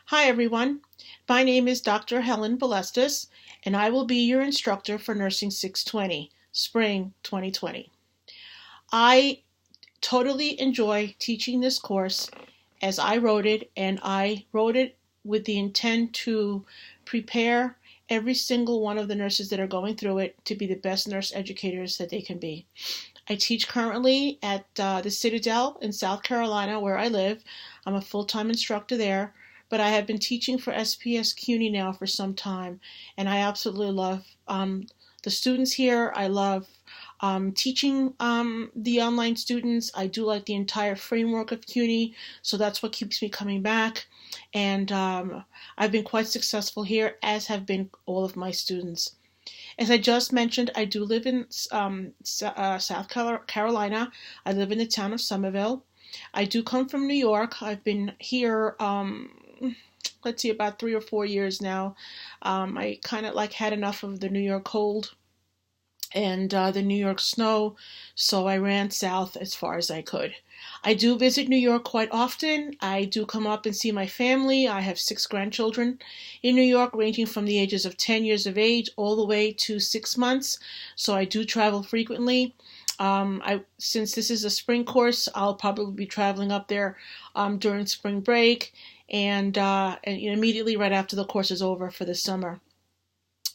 Hi everyone, my name is Dr. Helen Balestis, and I will be your instructor for Nursing 620, Spring 2020. I totally enjoy teaching this course as I wrote it, and I wrote it with the intent to prepare every single one of the nurses that are going through it to be the best nurse educators that they can be. I teach currently at the Citadel in South Carolina, where I live. I'm a full-time instructor there, but I have been teaching for SPS CUNY now for some time, and I absolutely love the students here. I love teaching the online students. I do like the entire framework of CUNY, so that's what keeps me coming back. And I've been quite successful here, as have been all of my students. As I just mentioned, I do live in South Carolina. I live in the town of Somerville. I do come from New York. I've been here, let's see, about 3 or 4 years now. I kind of had enough of the New York cold and the New York snow, so I ran south as far as I could. I do visit New York quite often. I do come up and see my family. I have 6 grandchildren in New York, ranging from the ages of 10 years of age all the way to 6 months, so I do travel frequently. Since this is a spring course, I'll probably be traveling up there during spring break and immediately right after the course is over for the summer.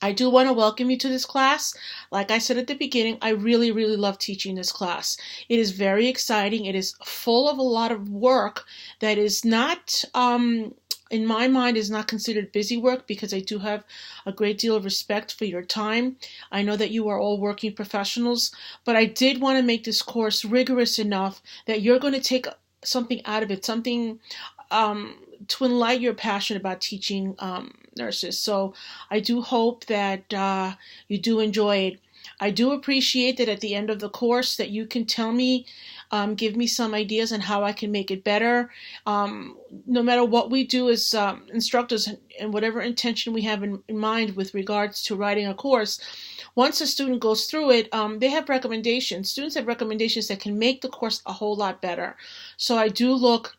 I do want to welcome you to this class. Like I said at the beginning, I really, really love teaching this class. It is very exciting. It is full of a lot of work that is not, in my mind, is not considered busy work, because I do have a great deal of respect for your time. I know that you are all working professionals, but I did want to make this course rigorous enough that you're going to take something out of it, something to enlight your passion about teaching nurses. So I do hope that you do enjoy it. I do appreciate that at the end of the course that you can tell me, give me some ideas on how I can make it better. No matter what we do as instructors and whatever intention we have in mind with regards to writing a course, once a student goes through it, they have recommendations. Students have recommendations that can make the course a whole lot better. So I do look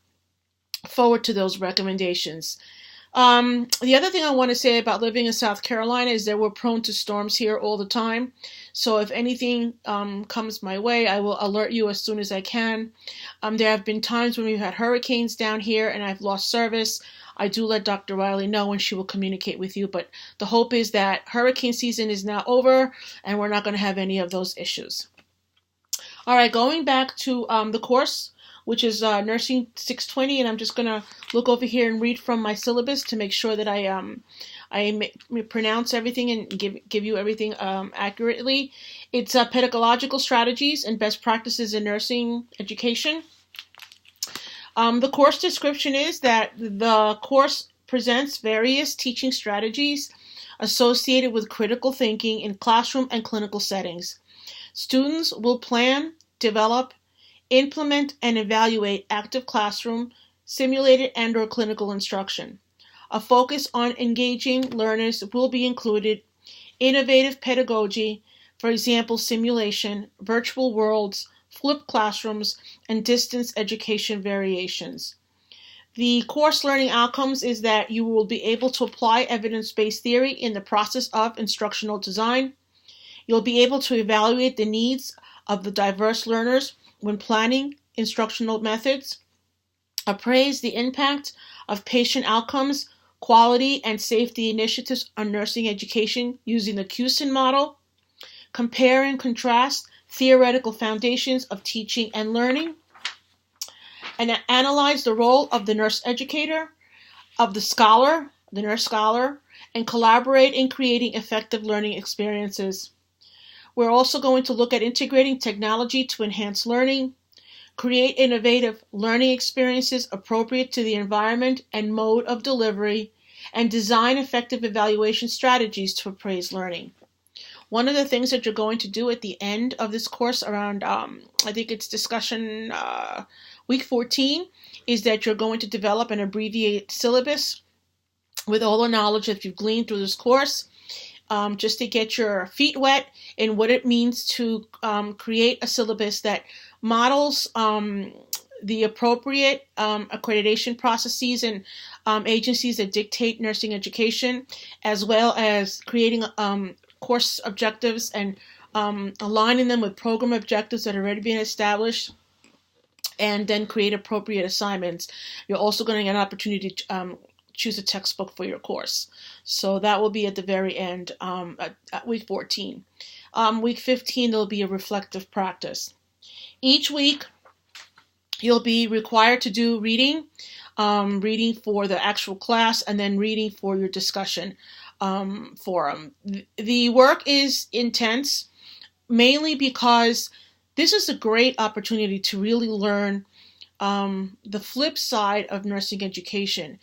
forward to those recommendations. The other thing I want to say about living in South Carolina is that we're prone to storms here all the time. So if anything comes my way, I will alert you as soon as I can. There have been times when we've had hurricanes down here and I've lost service. I do let Dr. Riley know and she will communicate with you. But the hope is that hurricane season is now over and we're not going to have any of those issues. All right, going back to the course, which is Nursing 620, and I'm just going to look over here and read from my syllabus to make sure that I pronounce everything and give you everything accurately. It's pedagogical strategies and best practices in nursing education. The course description is that the course presents various teaching strategies associated with critical thinking in classroom and clinical settings. Students will plan, develop, implement, and evaluate active classroom, simulated and/or clinical instruction. A focus on engaging learners will be included. Innovative pedagogy, for example, simulation, virtual worlds, flipped classrooms, and distance education variations. The course learning outcomes is that you will be able to apply evidence-based theory in the process of instructional design. You'll be able to evaluate the needs of the diverse learners when planning instructional methods, appraise the impact of patient outcomes, quality, and safety initiatives on nursing education using the QSIN model, compare and contrast theoretical foundations of teaching and learning, and analyze the role of the nurse educator, of the scholar, the nurse scholar, and collaborate in creating effective learning experiences. We're also going to look at integrating technology to enhance learning, create innovative learning experiences appropriate to the environment and mode of delivery, and design effective evaluation strategies to appraise learning. One of the things that you're going to do at the end of this course around, I think it's discussion week 14, is that you're going to develop an abbreviated syllabus with all the knowledge that you've gleaned through this course. Just to get your feet wet in what it means to create a syllabus that models the appropriate accreditation processes and agencies that dictate nursing education, as well as creating course objectives and aligning them with program objectives that are already being established, and then create appropriate assignments. You're also going to get an opportunity to choose a textbook for your course. So that will be at the very end at week 14. Week 15, there'll be a reflective practice. Each week, you'll be required to do reading for the actual class, and then reading for your discussion forum. The work is intense, mainly because this is a great opportunity to really learn the flip side of nursing education.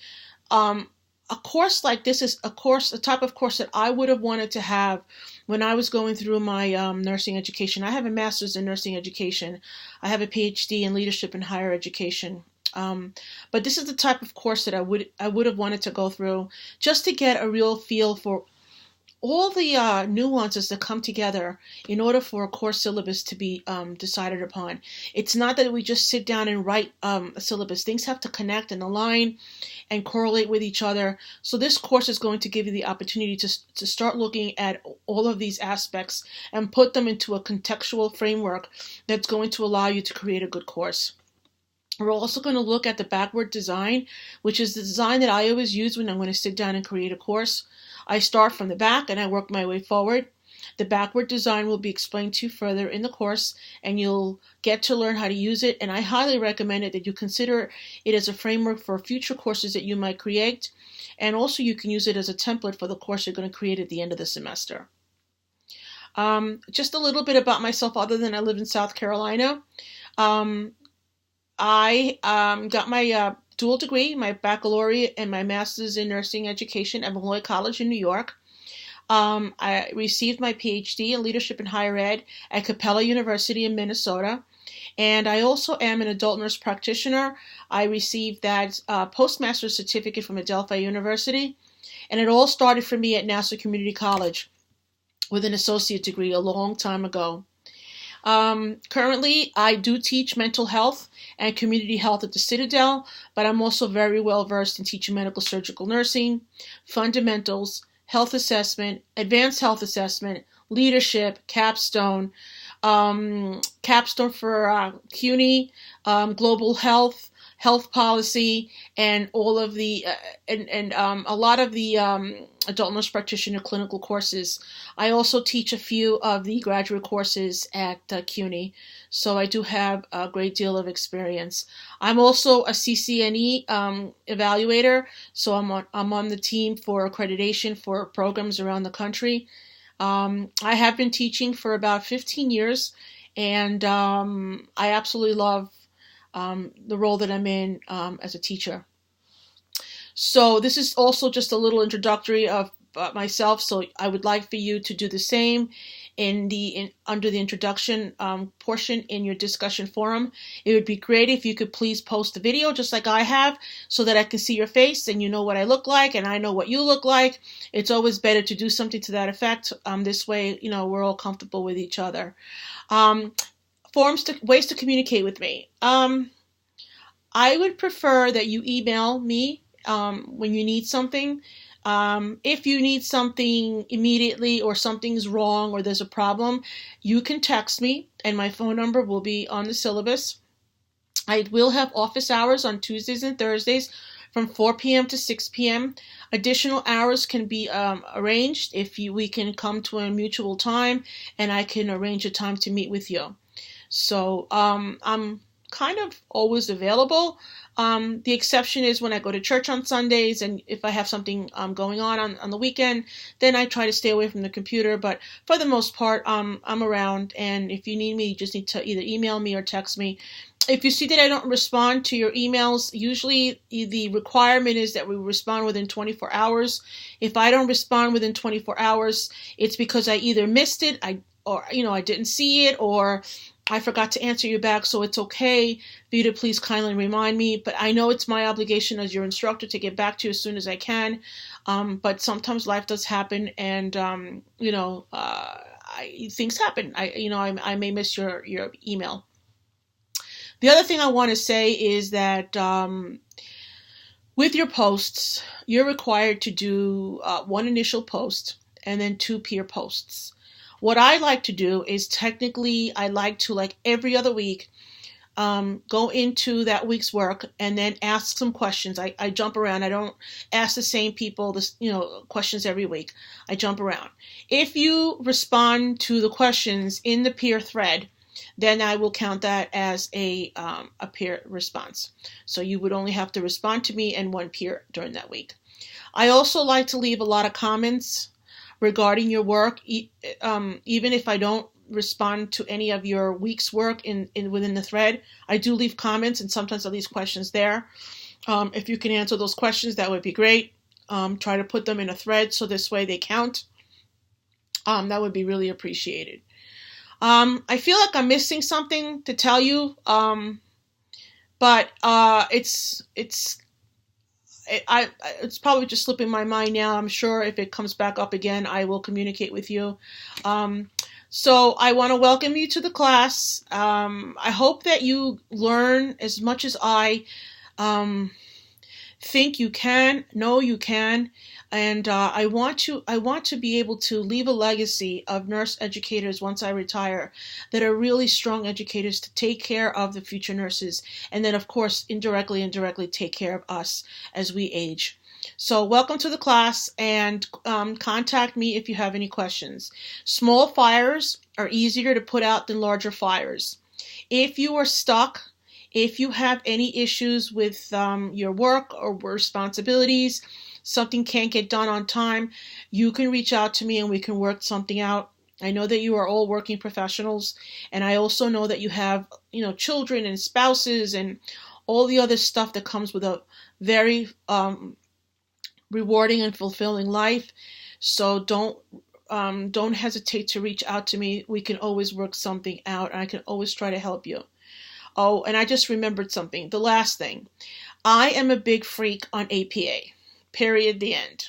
A course like this is a type of course that I would have wanted to have when I was going through my nursing education. I have a master's in nursing education. I have a PhD in leadership in higher education. But this is the type of course that I would have wanted to go through, just to get a real feel for all the nuances that come together in order for a course syllabus to be decided upon. It's not that we just sit down and write a syllabus. Things have to connect and align and correlate with each other. So this course is going to give you the opportunity to start looking at all of these aspects and put them into a contextual framework that's going to allow you to create a good course. We're also going to look at the backward design, which is the design that I always use when I'm going to sit down and create a course. I start from the back and I work my way forward. The backward design will be explained to you further in the course, and you'll get to learn how to use it. And I highly recommend it that you consider it as a framework for future courses that you might create. And also you can use it as a template for the course you're going to create at the end of the semester. Just a little bit about myself, other than I live in South Carolina. I got my dual degree, my baccalaureate and my master's in nursing education at Malloy College in New York. I received my PhD in leadership in higher ed at Capella University in Minnesota. And I also am an adult nurse practitioner. I received that postmaster's certificate from Adelphi University. And it all started for me at Nassau Community College with an associate degree a long time ago. Currently, I do teach mental health and community health at the Citadel, but I'm also very well versed in teaching medical surgical nursing, fundamentals, health assessment, advanced health assessment, leadership, capstone for CUNY, global health, health policy, and all of the a lot of the adult nurse practitioner clinical courses. I also teach a few of the graduate courses at CUNY, so I do have a great deal of experience. I'm also a CCNE evaluator, so I'm on the team for accreditation for programs around the country. I have been teaching for about 15 years, and I absolutely love the role that I'm in as a teacher. So this is also just a little introductory of myself. So I would like for you to do the same under the introduction portion in your discussion forum. It would be great if you could please post the video just like I have, so that I can see your face and you know what I look like and I know what you look like. It's always better to do something to that effect. This way, we're all comfortable with each other. Ways to communicate with me. I would prefer that you email me when you need something. If you need something immediately, or something's wrong, or there's a problem, you can text me, and my phone number will be on the syllabus. I will have office hours on Tuesdays and Thursdays from 4 p.m. to 6 p.m. Additional hours can be arranged if we can come to a mutual time, and I can arrange a time to meet with you. So I'm kind of always available. The exception is when I go to church on Sundays, and if I have something going on the weekend, then I try to stay away from the computer. But for the most part, I'm around, and if you need me, you just need to either email me or text me. If you see that I don't respond to your emails, usually the requirement is that we respond within 24 hours. If I don't respond within 24 hours, it's because I either missed it, I didn't see it, or I forgot to answer you back. So it's okay for you to please kindly remind me. But I know it's my obligation as your instructor to get back to you as soon as I can. But sometimes life does happen, and things happen. I may miss your email. The other thing I want to say is that with your posts, you're required to do one initial post and then 2 peer posts. What I like to do is technically I like to, like every other week, go into that week's work and then ask some questions. I jump around. I don't ask the same people questions every week. I jump around. If you respond to the questions in the peer thread, then I will count that as a peer response. So you would only have to respond to me and one peer during that week. I also like to leave a lot of comments regarding your work, even if I don't respond to any of your week's work within the thread. I do leave comments, and sometimes I leave questions there. If you can answer those questions, that would be great. Try to put them in a thread so this way they count. That would be really appreciated. I feel like I'm missing something to tell you, but it's probably just slipping my mind now. I'm sure if it comes back up again, I will communicate with you. So I want to welcome you to the class. I hope that you learn as much as I think you can, know you can, and I want to be able to leave a legacy of nurse educators once I retire that are really strong educators to take care of the future nurses, and then of course indirectly take care of us as we age. So welcome to the class, and contact me if you have any questions. Small fires are easier to put out than larger fires. If you are stuck, if you have any issues with your work or responsibilities, something can't get done on time, you can reach out to me and we can work something out. I know that you are all working professionals, and I also know that you have, children and spouses and all the other stuff that comes with a very rewarding and fulfilling life. So don't hesitate to reach out to me. We can always work something out, and I can always try to help you. Oh, and I just remembered something. The last thing. I am a big freak on APA. Period. The end.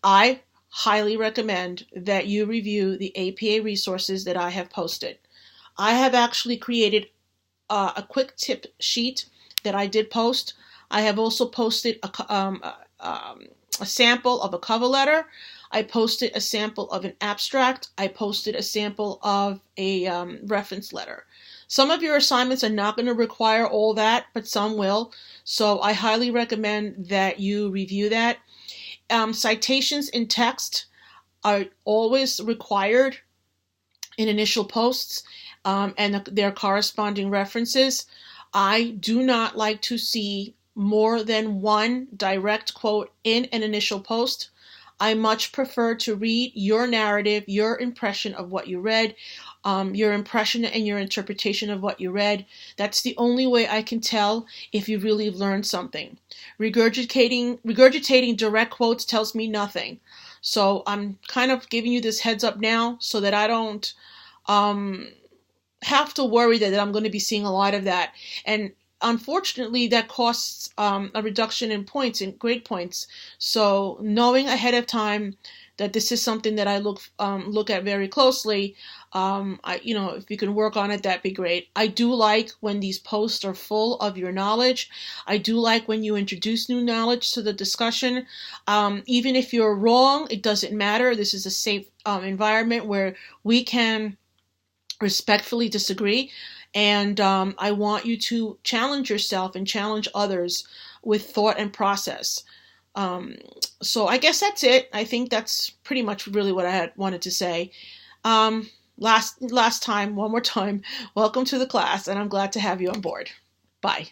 I highly recommend that you review the APA resources that I have posted. I have actually created a quick tip sheet that I did post. I have also posted a sample of a cover letter. I posted a sample of an abstract. I posted a sample of a reference letter. Some of your assignments are not going to require all that, but some will. So I highly recommend that you review that. Citations in text are always required in initial posts, and their corresponding references. I do not like to see more than one direct quote in an initial post. I much prefer to read your narrative, your impression of what you read, your impression and your interpretation of what you read. That's the only way I can tell if you really learned something. Regurgitating direct quotes tells me nothing. So I'm kind of giving you this heads up now so that I don't have to worry that I'm going to be seeing a lot of that. And unfortunately, that costs a reduction in points, in grade points. So knowing ahead of time that this is something that I look at very closely, if you can work on it, that'd be great. I do like when these posts are full of your knowledge. I do like when you introduce new knowledge to the discussion. Even if you're wrong, it doesn't matter. This is a safe environment where we can respectfully disagree. And I want you to challenge yourself and challenge others with thought and process. So I guess that's it. I think that's pretty much really what I had wanted to say. Last time, one more time, welcome to the class, and I'm glad to have you on board. Bye.